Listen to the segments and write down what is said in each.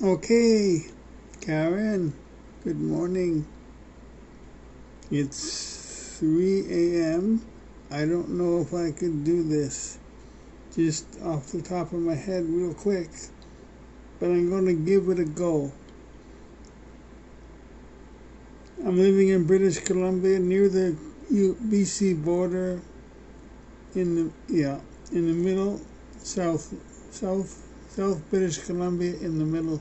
Okay, Karen, good morning. It's 3 a.m. I don't know if I could do this just off the top of my head real quick, but I'm going to give it a go. I'm living in British Columbia near the BC border in the middle, south south south British Columbia in the middle,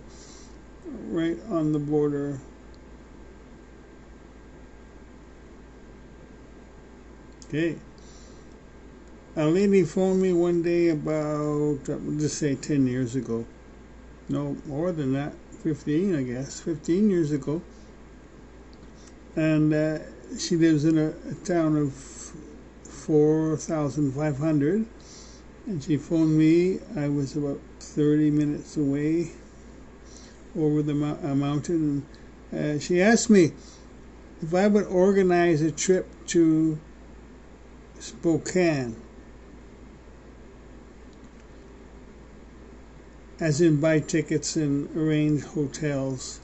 right on the border. Okay. A lady phoned me one day about, just say 10 years ago. No, more than that. 15, I guess. 15 years ago. And she lives in a town of 4,500. And she phoned me. I was about 30 minutes away over the mountain. And she asked me if I would organize a trip to Spokane, as in buy tickets and arrange hotels,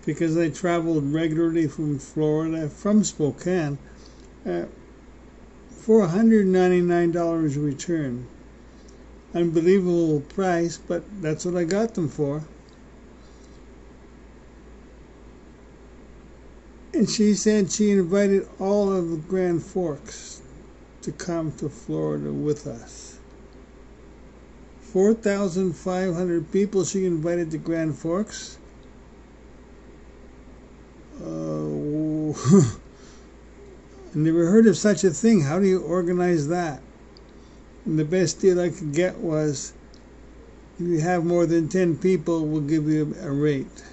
because I traveled regularly from Florida, from Spokane, for $199 return. Unbelievable price, but that's what I got them for. And she said she invited all of the Grand Forks to come to Florida with us. 4,500 people she invited to Grand Forks. I never heard of such a thing. How do you organize that? And the best deal I could get was, if you have more than 10 people, we'll give you a rate.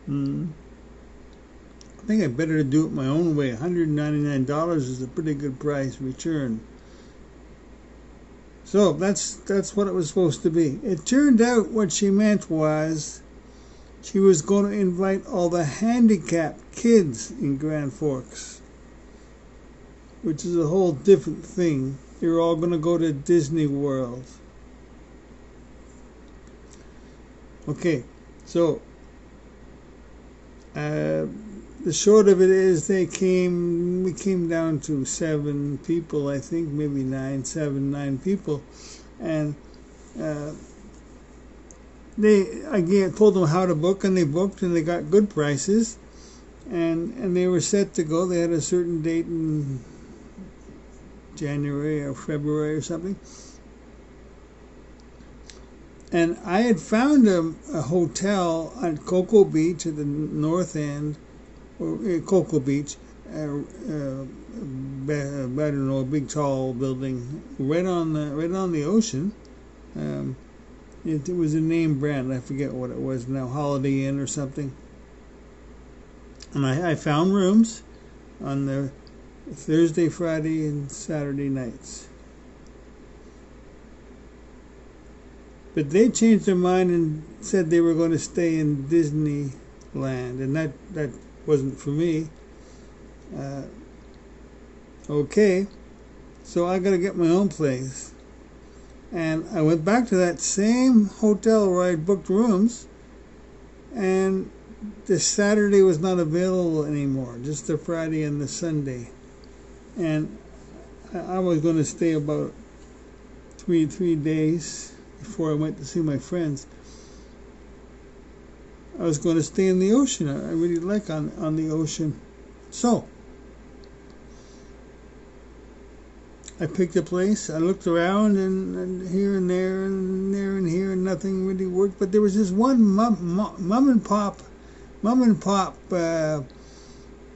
I think I better do it my own way. $199 is a pretty good price return. So that's what it was supposed to be. It turned out what she meant was she was going to invite all the handicapped kids in Grand Forks, which is a whole different thing. They're all going to go to Disney World. Okay, so the short of it is we came down to 7 people, I think, maybe 9 people, and I told them how to book, and they booked, and they got good prices, and they were set to go. They had a certain date in January or February or something. And I had found a hotel at Cocoa Beach at the north end, or Cocoa Beach, I don't know, a big tall building right on the ocean. It was a name brand. I forget what it was now, Holiday Inn or something. And I found rooms on the Thursday, Friday, and Saturday nights. But they changed their mind and said they were going to stay in Disneyland, and that wasn't for me. Okay, so I got to get my own place. And I went back to that same hotel where I booked rooms, and the Saturday was not available anymore, just the Friday and the Sunday. And I was going to stay about three days before I went to see my friends. I was going to stay in the ocean. I really like on the ocean. So I picked a place. I looked around and here and there and there and here, and nothing really worked. But there was this one mom and pop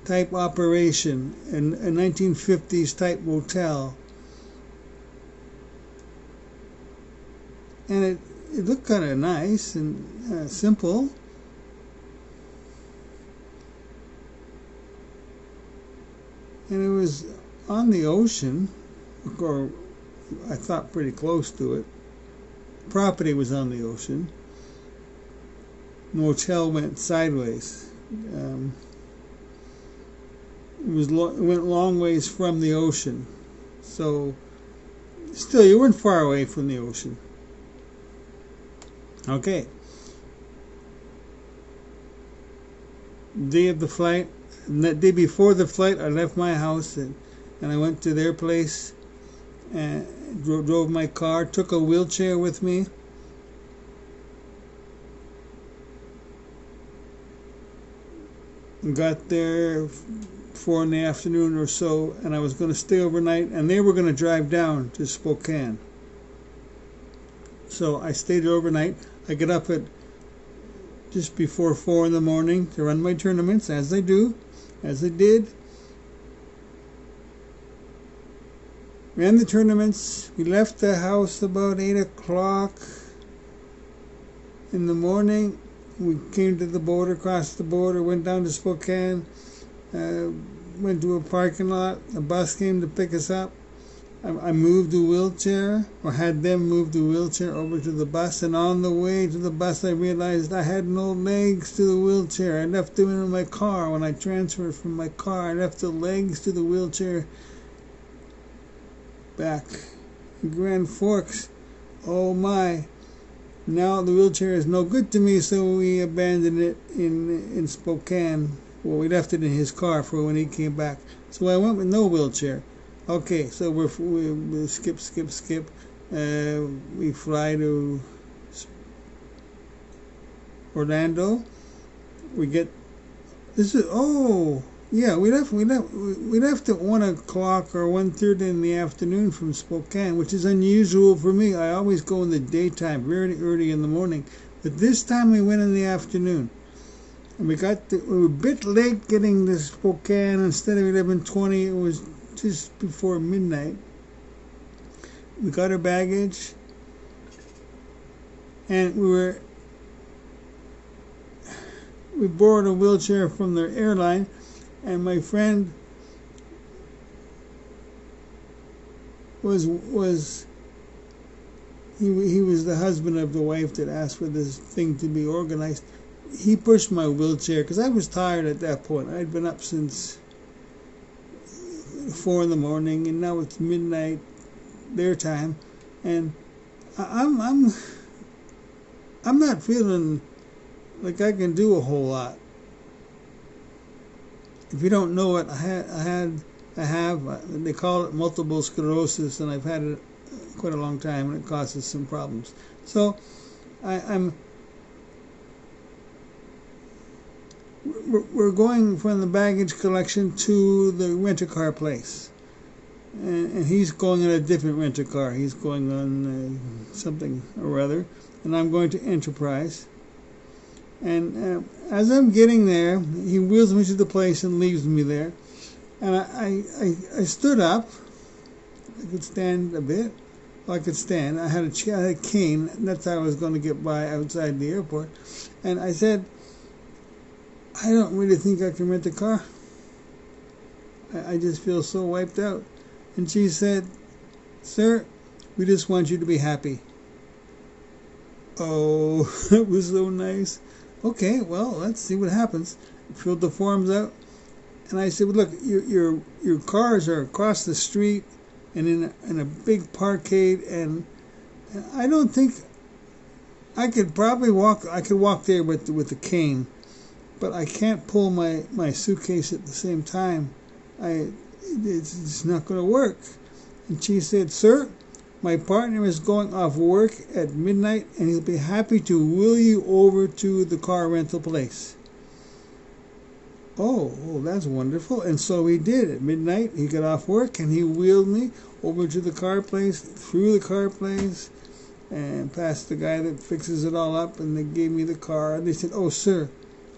type operation, in a 1950s type motel, and it looked kind of nice and simple. And it was on the ocean, or I thought pretty close to it. Property was on the ocean. Motel went sideways. It went long ways from the ocean. So still, you weren't far away from the ocean. Okay, day of the flight. And that day before the flight, I left my house and I went to their place and drove my car, took a wheelchair with me. Got there 4 in the afternoon or so, and I was going to stay overnight, and they were going to drive down to Spokane. So I stayed overnight. I get up at just before 4 in the morning to run my tournaments, as I do, as I did. Ran the tournaments. We left the house about 8 o'clock in the morning. We came to the border, crossed the border, went down to Spokane, went to a parking lot. A bus came to pick us up. I moved the wheelchair, or had them move the wheelchair over to the bus, and on the way to the bus I realized I had no legs to the wheelchair. I left them in my car. When I transferred from my car, I left the legs to the wheelchair back in Grand Forks. Oh my. Now the wheelchair is no good to me, so we abandoned it in Spokane. Well, we left it in his car for when he came back. So I went with no wheelchair. Okay, so we skip. We fly to Orlando. We get this is we left at 1 o'clock or 1:30 in the afternoon from Spokane, which is unusual for me. I always go in the daytime, very early in the morning. But this time we went in the afternoon. And we were a bit late getting to Spokane. Instead of 11:20, it was just before midnight. We got our baggage, and we borrowed a wheelchair from their airline. And my friend was the husband of the wife that asked for this thing to be organized. He pushed my wheelchair because I was tired at that point. I'd been up since 4 in the morning, and now it's midnight their time, and I'm not feeling like I can do a whole lot. If you don't know it, I have they call it multiple sclerosis, and I've had it quite a long time, and it causes some problems. So we're going from the baggage collection to the rent-a-car place, and he's going in a different rent-a-car. He's going on something or other, and I'm going to Enterprise. And as I'm getting there, he wheels me to the place and leaves me there. And I stood up. I could stand a bit. Well, I could stand. I had a cane. That's how I was going to get by outside the airport. And I said, I don't really think I can rent a car. I just feel so wiped out. And she said, sir, we just want you to be happy. Oh, that was so nice. Okay, well, let's see what happens. Filled the forms out, and I said, well, look, your cars are across the street and in a big parkade, and I don't think I could probably walk. I could walk there with the cane, but I can't pull my suitcase at the same time. It's not going to work. And she said, sir, my partner is going off work at midnight, and he'll be happy to wheel you over to the car rental place. Oh, that's wonderful. And so he did. At midnight, he got off work, and he wheeled me over to the car place, through the car place, and past the guy that fixes it all up, and they gave me the car. And they said, oh, sir,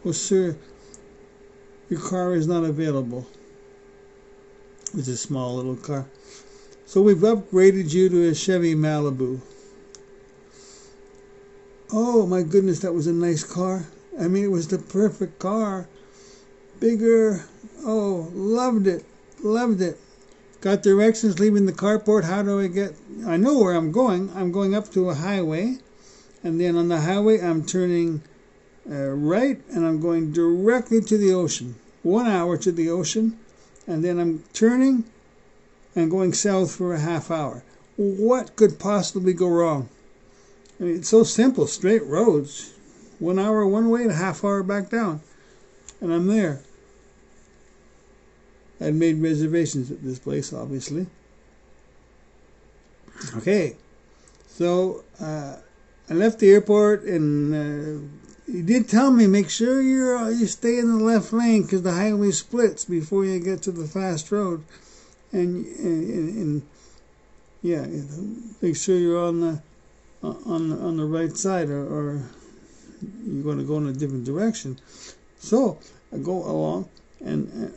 your car is not available. It was a small little car. So we've upgraded you to a Chevy Malibu. Oh my goodness, that was a nice car. I mean, it was the perfect car. Bigger. Oh, loved it. Got directions leaving the carport. How do I get? I know where I'm going. I'm going up to a highway. And then on the highway, I'm turning right, and I'm going directly to the ocean. 1 hour to the ocean. And then I'm turning and going south for a half hour. What could possibly go wrong? I mean, it's so simple, straight roads. 1 hour one way and a half hour back down. and I'm there. I'd made reservations at this place, obviously. Okay, so I left the airport, and he did tell me, make sure you stay in the left lane because the highway splits before you get to the fast road, and yeah, make sure you're on the right side, or you're going to go in a different direction. So I go along, and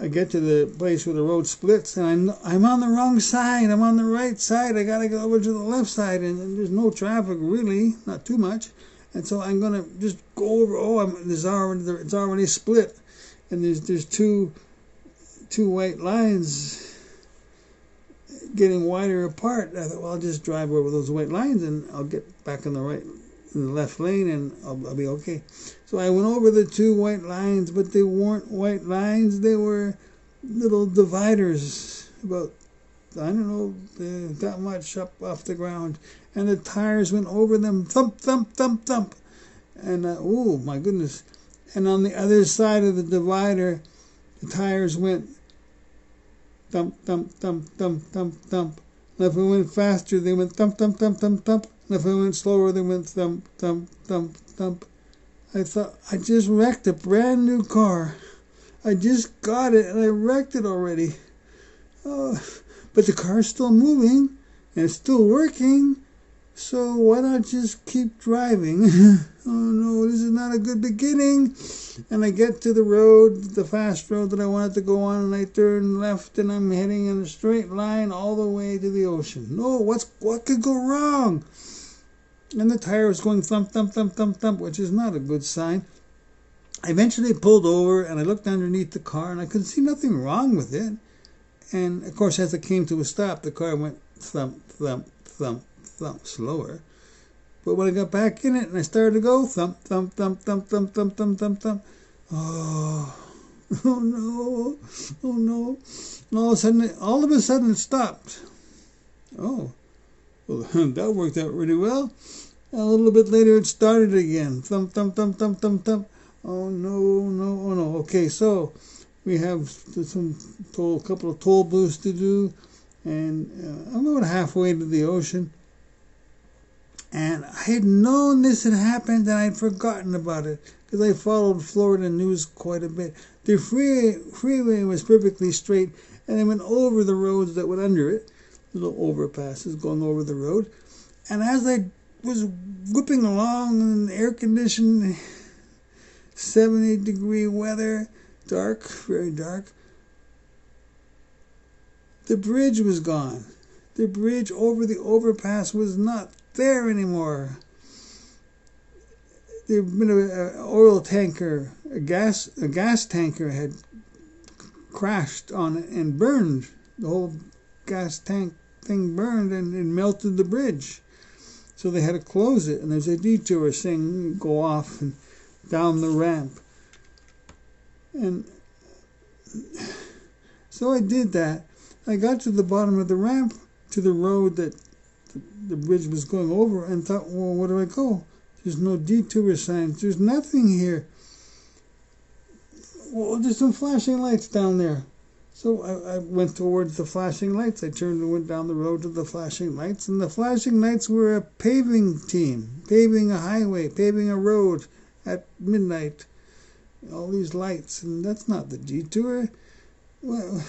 I get to the place where the road splits, and I'm on the wrong side. I'm on the right side. I got to go over to the left side, and there's no traffic really, not too much. And so I'm gonna just go over. Oh, it's already split, and there's two white lines getting wider apart. I thought, well, I'll just drive over those white lines, and I'll get back in the left lane, and I'll be okay. So I went over the two white lines, but they weren't white lines. They were little dividers, about, I don't know, that much up off the ground. And the tires went over them, thump, thump, thump, thump. And, oh, my goodness. And on the other side of the divider, the tires went thump, thump, thump, thump, thump, thump. And if it went faster, they went thump, thump, thump, thump, thump. And if it went slower, they went thump, thump, thump, thump. I thought, I just wrecked a brand new car. I just got it, and I wrecked it already. But the car's still moving, and it's still working. So why not just keep driving? Oh no, this is not a good beginning. And I get to the road, the fast road that I wanted to go on, and I turn left, and I'm heading in a straight line all the way to the ocean. No, what could go wrong? And the tire was going thump, thump, thump, thump, thump, which is not a good sign. I eventually pulled over, and I looked underneath the car, and I could see nothing wrong with it. And of course, as it came to a stop, the car went thump, thump, thump, thump, slower. But when I got back in it and I started to go thump, thump, thump, thump, thump, thump, thump, thump, thump. Oh no, oh no. And all of a sudden it stopped. Oh, well, that worked out really well. And a little bit later it started again. Thump, thump, thump, thump, thump, thump. Oh no, no, oh no. Okay, so we have a couple of toll booths to do, and I'm about halfway to the ocean. And I had known this had happened, and I'd forgotten about it because I followed Florida news quite a bit. The freeway was perfectly straight, and I went over the roads that went under it, little overpasses going over the road. And as I was whipping along in air-conditioned, 70-degree weather, dark, very dark, the bridge was gone. The bridge over the overpass was not there anymore. There had been an oil tanker, a gas tanker had crashed on it and burned. The whole gas tank thing burned and melted the bridge. So they had to close it, and there's a detour saying go off and down the ramp. And so I did that. I got to the bottom of the ramp, to the road that the bridge was going over, and thought, well, where do I go? There's no detour signs. There's nothing here. Well, there's some flashing lights down there. So I went towards the flashing lights. I turned and went down the road to the flashing lights, and the flashing lights were a paving team, paving a highway, paving a road at midnight. All these lights, and that's not the detour. Well,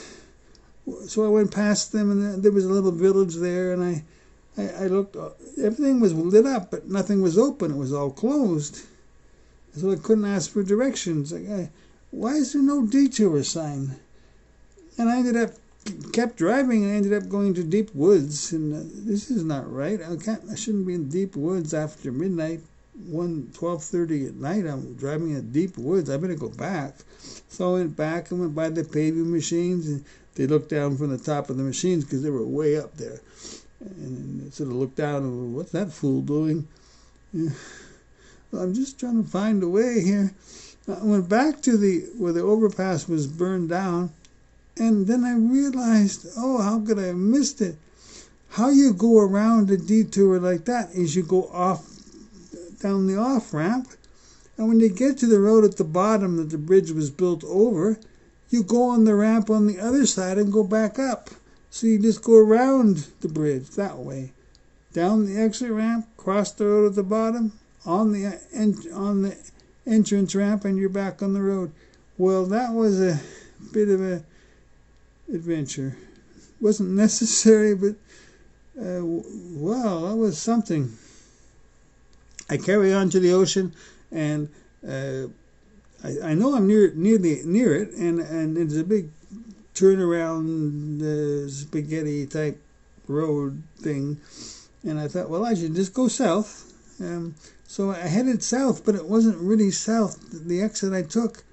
so I went past them, and there was a little village there, and I looked. Everything was lit up, but nothing was open. It was all closed. So I couldn't ask for directions. Why is there no detour sign? And I kept driving, and I ended up going to deep woods. And this is not right. I shouldn't be in deep woods after midnight. 12:30 at night. I'm driving in deep woods. I better go back. So I went back and went by the paving machines, and they looked down from the top of the machines because they were way up there. And they sort of looked down and, what's that fool doing? Yeah. Well, I'm just trying to find a way here. I went back to where the overpass was burned down, and then I realized, oh, how could I have missed it? How you go around a detour like that is you go off down the off-ramp, And when you get to the road at the bottom that the bridge was built over, you go on the ramp on the other side and go back up. So you just go around the bridge that way. Down the exit ramp, cross the road at the bottom, on the entrance ramp, and you're back on the road. Well, that was a bit of a adventure. Wasn't necessary, but well, that was something. I carry on to the ocean, and I know I'm near it, and it's a big turnaround spaghetti type road thing. And I thought, well, I should just go south. So I headed south, but it wasn't really south. The exit I took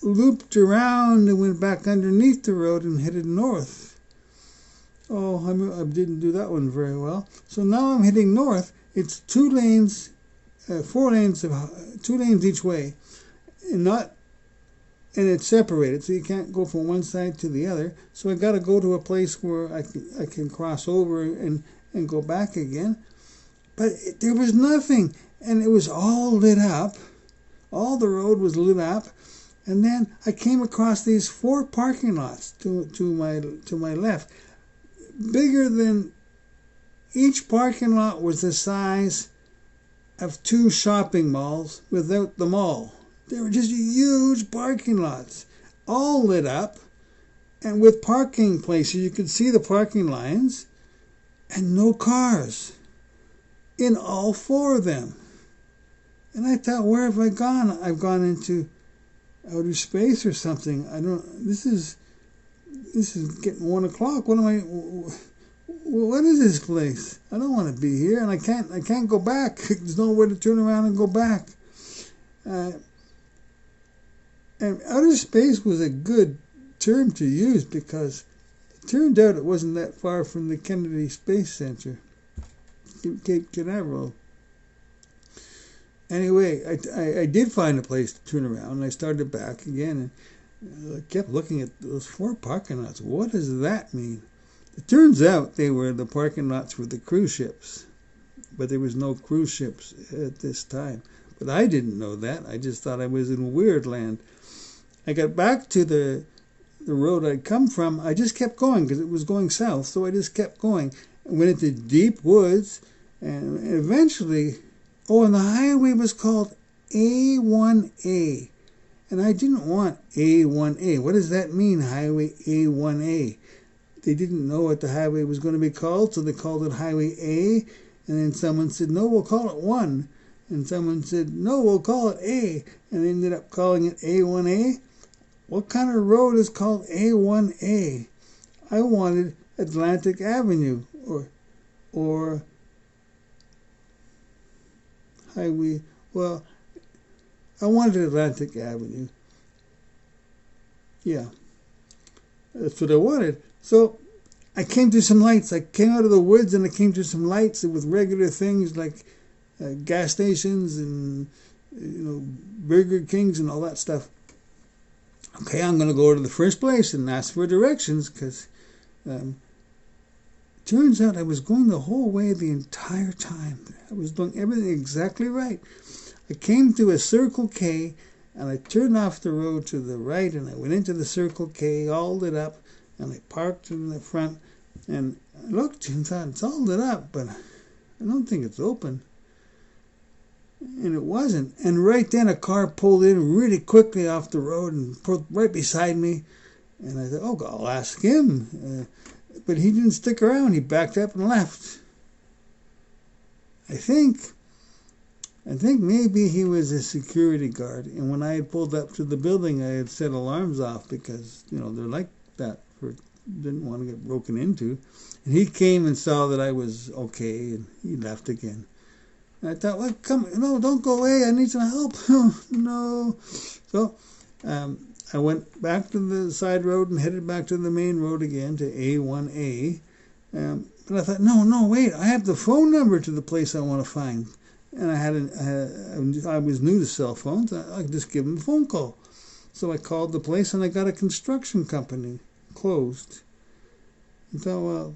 looped around and went back underneath the road and headed north. Oh, I didn't do that one very well. So now I'm heading north. It's 2 lanes, 4 lanes, 2 lanes each way, and it's separated, so you can't go from one side to the other. So I got to go to a place where I can cross over and go back again. But there was nothing, and it was all lit up. All the road was lit up, and then I came across these 4 parking lots to my left, bigger than. Each parking lot was the size of 2 shopping malls without the mall. They were just huge parking lots, all lit up, and with parking places. You could see the parking lines, and no cars in all 4 of them. And I thought, where have I gone? I've gone into outer space or something. This is getting 1 o'clock. What is this place? I don't want to be here, and I can't go back. There's nowhere to turn around and go back. And outer space was a good term to use because it turned out it wasn't that far from the Kennedy Space Center, Cape Canaveral. Anyway, I did find a place to turn around, and I started back again, and I kept looking at those 4 parking lots. What does that mean? It turns out they were the parking lots for the cruise ships, but there was no cruise ships at this time. But I didn't know that. I just thought I was in weird land. I got back to the road I'd come from. I just kept going because it was going south, so I just kept going. I went into deep woods, and eventually, and the highway was called A1A, and I didn't want A1A. What does that mean, Highway A1A? They didn't know what the highway was going to be called, so they called it Highway A. And then someone said, no, we'll call it 1. And someone said, no, we'll call it A. And they ended up calling it A1A. What kind of road is called A1A? I wanted Atlantic Avenue or Highway. Well, I wanted Atlantic Avenue. Yeah, that's what I wanted. So I came to some lights. I came out of the woods and I came to some lights with regular things like gas stations and Burger Kings and all that stuff. Okay, I'm going to go to the first place and ask for directions because turns out I was going the whole way the entire time. I was doing everything exactly right. I came to a Circle K and I turned off the road to the right and I went into the Circle K all lit up. And I parked in the front, and I looked and thought, it's all lit up, but I don't think it's open. And it wasn't. And right then a car pulled in really quickly off the road and pulled right beside me. And I thought, I'll ask him. But he didn't stick around. He backed up and left. I think maybe he was a security guard. And when I had pulled up to the building, I had set alarms off because, they're like that. Didn't want to get broken into. And he came and saw that I was okay, and he left again. And I thought, well, no, don't go away. I need some help. No. So I went back to the side road and headed back to the main road again to A1A. But I thought, no, wait. I have the phone number to the place I want to find. And I was new to cell phones. I could just give them a phone call. So I called the place, and I got a construction company closed. I thought, well,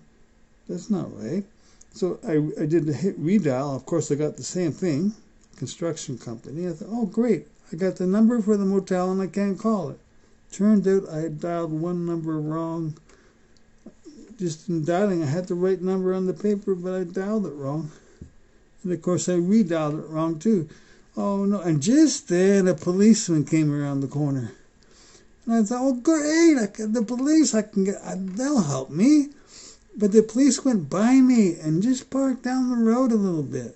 that's not right. So I did hit redial. Of course, I got the same thing. construction company. I thought, oh, great. I got the number for the motel and I can't call it. Turned out I had dialed one number wrong. Just in dialing, I had the right number on the paper, but I dialed it wrong. And of course, I redialed it wrong too. Oh no, and just then a policeman came around the corner. And I thought, oh great, the police, they'll help me. But the police went by me and just parked down the road a little bit.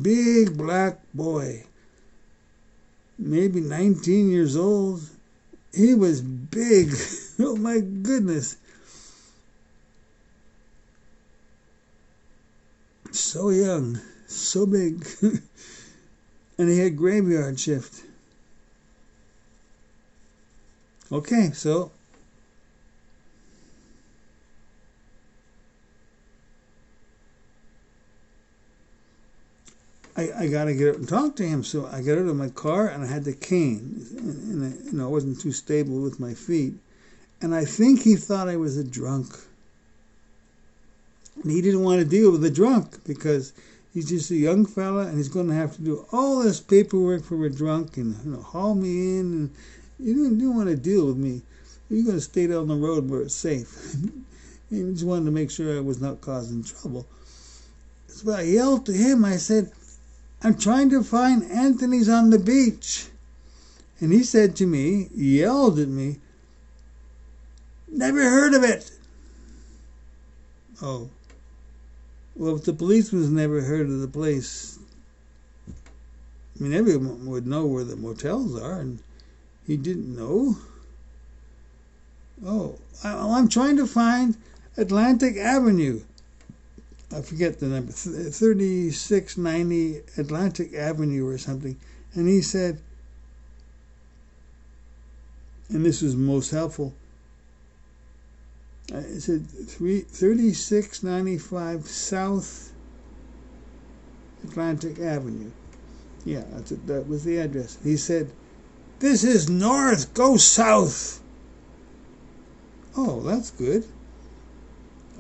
Big black boy, maybe 19 years old. He was big. Oh my goodness. So young, so big. And he had graveyard shift. Okay, so I got to get up and talk to him. So I got out of my car and I had the cane. And I wasn't too stable with my feet. And I think he thought I was a drunk. And he didn't want to deal with a drunk because he's just a young fella and he's going to have to do all this paperwork for a drunk and haul me in. And he didn't want to deal with me. You're going to stay down the road where it's safe. He just wanted to make sure I was not causing trouble. So I yelled to him. I said, I'm trying to find Anthony's on the beach. And he said to me, he yelled at me, never heard of it. Oh. Well, if the policeman's never heard of the place, I mean, everyone would know where the motels are, and he didn't know. Oh, I'm trying to find Atlantic Avenue. I forget the number, 3690 Atlantic Avenue or something. And he said, and this was most helpful, it said 3695 South Atlantic Avenue. Yeah, that was the address. He said, this is north, go south. Oh, that's good.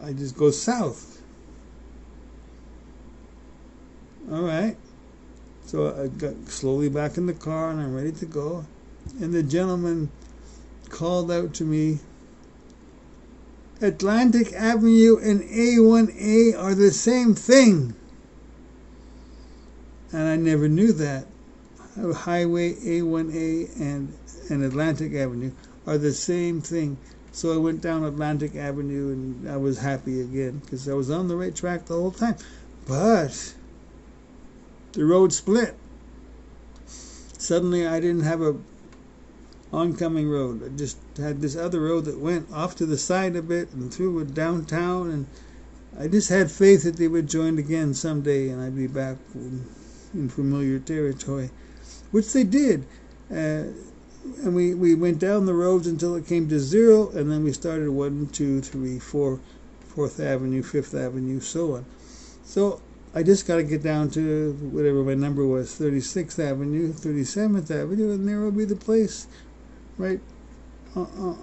I just go south. All right. So I got slowly back in the car and I'm ready to go. And the gentleman called out to me, Atlantic Avenue and A1A are the same thing. And I never knew that. Highway A1A and Atlantic Avenue are the same thing. So I went down Atlantic Avenue and I was happy again because I was on the right track the whole time. But the road split. Suddenly I didn't have a oncoming road. I just had this other road that went off to the side a bit and through a downtown, and I just had faith that they would join again someday and I'd be back in familiar territory, which they did. And we went down the roads until it came to 0, and then we started 1, 2, 3, 4, 4th Avenue, 5th Avenue, so on. So I just got to get down to whatever my number was, 36th Avenue, 37th Avenue, and there will be the place, right? Well,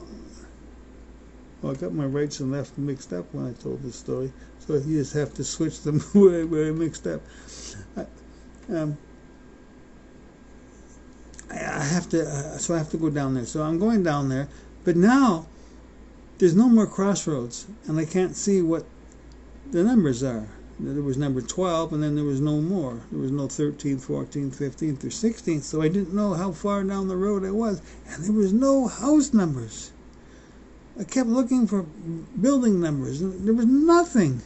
I got my rights and left mixed up when I told this story, so you just have to switch them where I mixed up. I have to go down there. So I'm going down there, but now there's no more crossroads, and I can't see what the numbers are. There was number 12, and then there was no more. There was no 13th, 14th, 15th, or 16th, so I didn't know how far down the road I was, and there was no house numbers. I kept looking for building numbers, and there was nothing.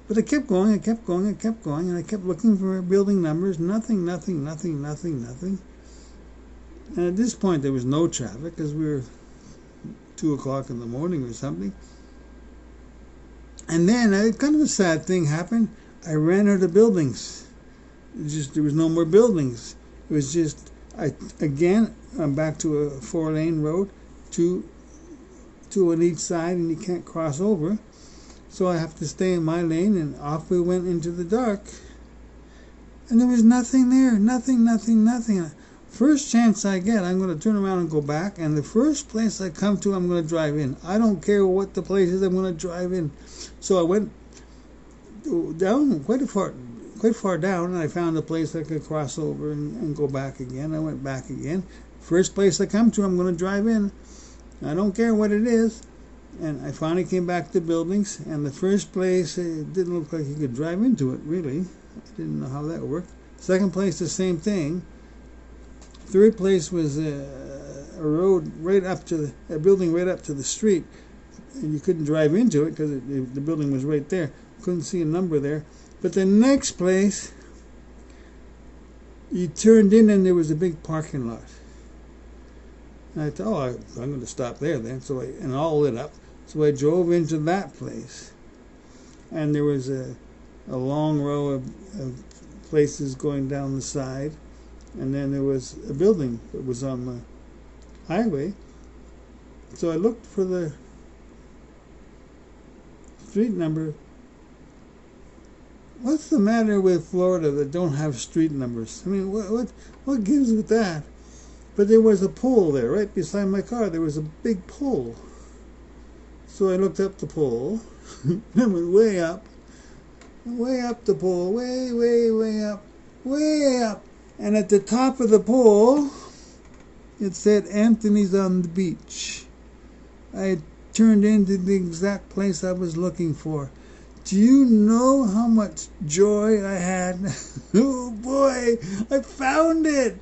But I kept going, and I kept looking for building numbers. Nothing. And at this point, there was no traffic because we were 2 o'clock in the morning or something. And then kind of a sad thing happened. I ran out of buildings. There was no more buildings. It was just, I'm back to a 4-lane road, two on each side, and you can't cross over. So I have to stay in my lane, and off we went into the dark. And there was nothing there, nothing. First chance I get, I'm going to turn around and go back, and the first place I come to, I'm going to drive in. I don't care what the place is, I'm going to drive in. So I went down quite quite far down, and I found a place I could cross over and go back again. I went back again. First place I come to, I'm going to drive in. I don't care what it is. And I finally came back to buildings, and the first place, it didn't look like you could drive into it, really. I didn't know how that worked. Second place, the same thing. Third place was a road right up to a building right up to the street, and you couldn't drive into it because the building was right there. Couldn't see a number there. But the next place, you turned in and there was a big parking lot. And I thought, oh, I'm going to stop there then. And all lit up. So I drove into that place, and there was a long row of places going down the side, and then there was a building that was on the highway. So I looked for the street number. What's the matter with Florida that don't have street numbers? I mean, what gives with that? But there was a pole there, right beside my car. There was a big pole. So I looked up the pole, and went way up the pole, way up. And at the top of the pole, it said Anthony's on the beach. I had turned into the exact place I was looking for. Do you know how much joy I had? Oh boy, I found it!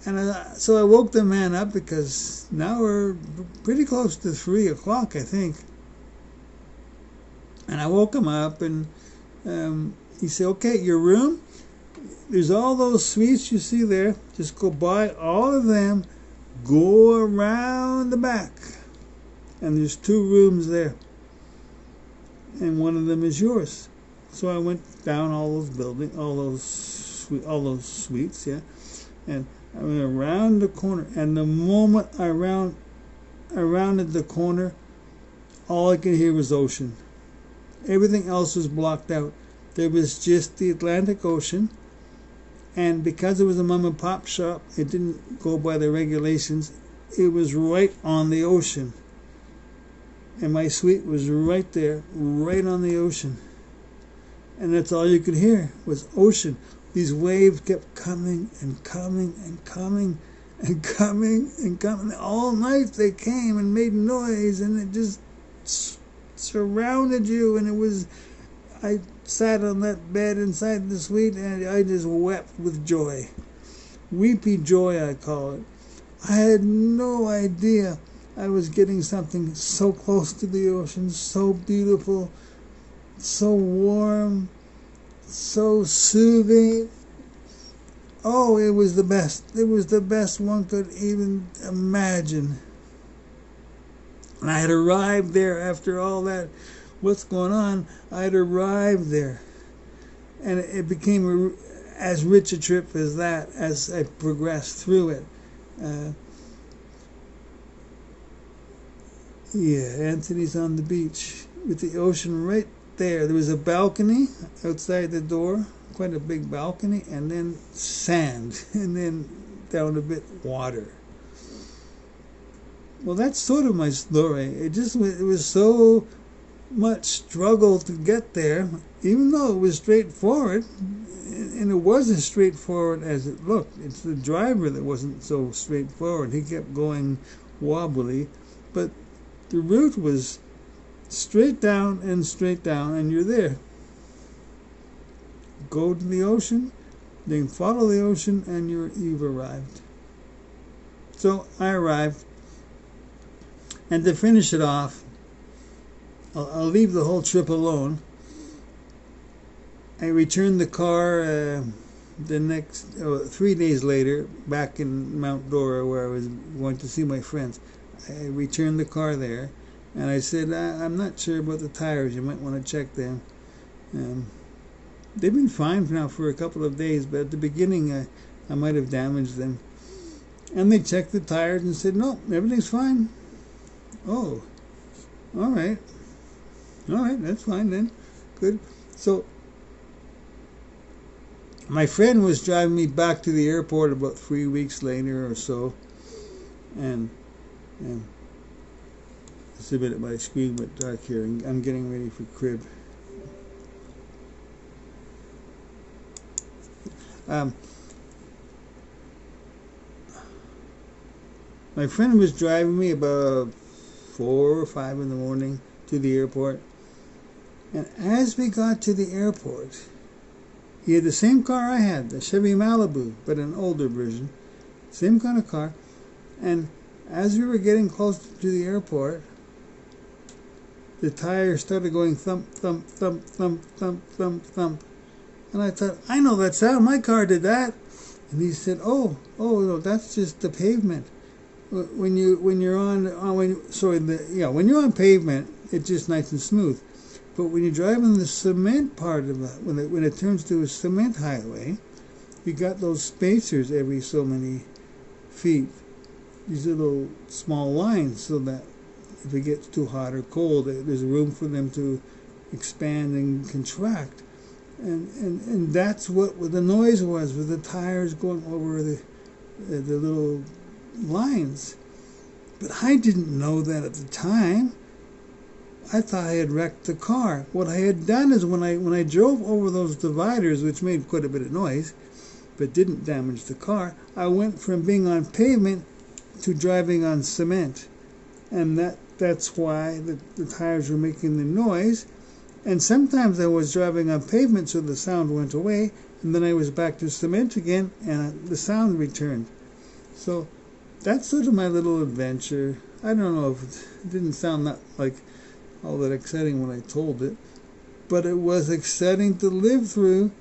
And so I woke the man up because now we're pretty close to 3 o'clock, I think. And I woke him up, and he said, okay, your room, there's all those suites you see there. Just go by all of them, go around the back. And there's 2 rooms there. And one of them is yours. So I went down all those suites, yeah. And I went around the corner, and the moment I rounded the corner, all I could hear was ocean. Everything else was blocked out. There was just the Atlantic Ocean, and because it was a mom and pop shop, it didn't go by the regulations. It was right on the ocean, and my suite was right there, right on the ocean, and that's all you could hear was ocean. These waves kept coming and coming and coming and coming and coming. All night they came and made noise, and it just surrounded you. And I sat on that bed inside the suite, and I just wept with joy. Weepy joy, I call it. I had no idea I was getting something so close to the ocean, so beautiful, so warm, so soothing. Oh, it was the best. It was the best one could even imagine. And I had arrived there after all that, what's going on, I had arrived there. And it became as rich a trip as that as I progressed through it. Anthony's on the beach with the ocean right there. There was a balcony outside the door, quite a big balcony, and then sand, and then down a bit water. Well, that's sort of my story. It was so much struggle to get there, even though it was straightforward, and it wasn't as straightforward as it looked. It's the driver that wasn't so straightforward. He kept going wobbly, but the route was straight down, and you're there. Go to the ocean, then follow the ocean, and you've arrived. So I arrived, and to finish it off, I'll leave the whole trip alone. I returned the car the next 3 days later, back in Mount Dora, where I was going to see my friends. I returned the car there, and I said, I'm not sure about the tires. You might want to check them. They've been fine now for a couple of days, but at the beginning I might have damaged them. And they checked the tires and said, no, everything's fine. Oh, all right. All right, that's fine then. Good. So my friend was driving me back to the airport about 3 weeks later or so, and it's a bit at my screen, but dark here. I'm getting ready for crib. My friend was driving me about 4 or 5 in the morning to the airport. And as we got to the airport, he had the same car I had, the Chevy Malibu, but an older version. Same kind of car. And as we were getting close to the airport, the tires started going thump, thump, thump, thump, thump, thump, thump. And I thought, I know that sound. My car did that. And he said, oh, no, that's just the pavement. When you're on pavement, it's just nice and smooth. But when you're driving the cement part of it, when it turns to a cement highway, you got those spacers every so many feet. These little small lines, so that if it gets too hot or cold, there's room for them to expand and contract. And that's what the noise was, with the tires going over the little lines. But I didn't know that at the time. I thought I had wrecked the car. What I had done is when I drove over those dividers, which made quite a bit of noise, but didn't damage the car, I went from being on pavement to driving on cement. And that's why the tires were making the noise. And sometimes I was driving on pavement, so the sound went away, and then I was back to cement again, and the sound returned. So that's sort of my little adventure. I don't know if it didn't sound that like all that exciting when I told it, but it was exciting to live through.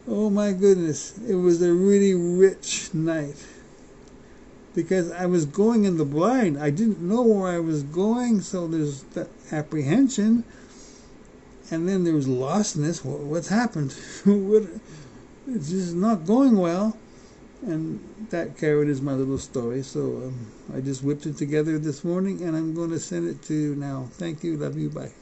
Oh my goodness, it was a really rich night, because I was going in the blind. I didn't know where I was going, so there's that apprehension, and then there was lostness. What's happened? It's just not going well. And that carrot is my little story. So I just whipped it together this morning, and I'm going to send it to you now. Thank you. Love you. Bye.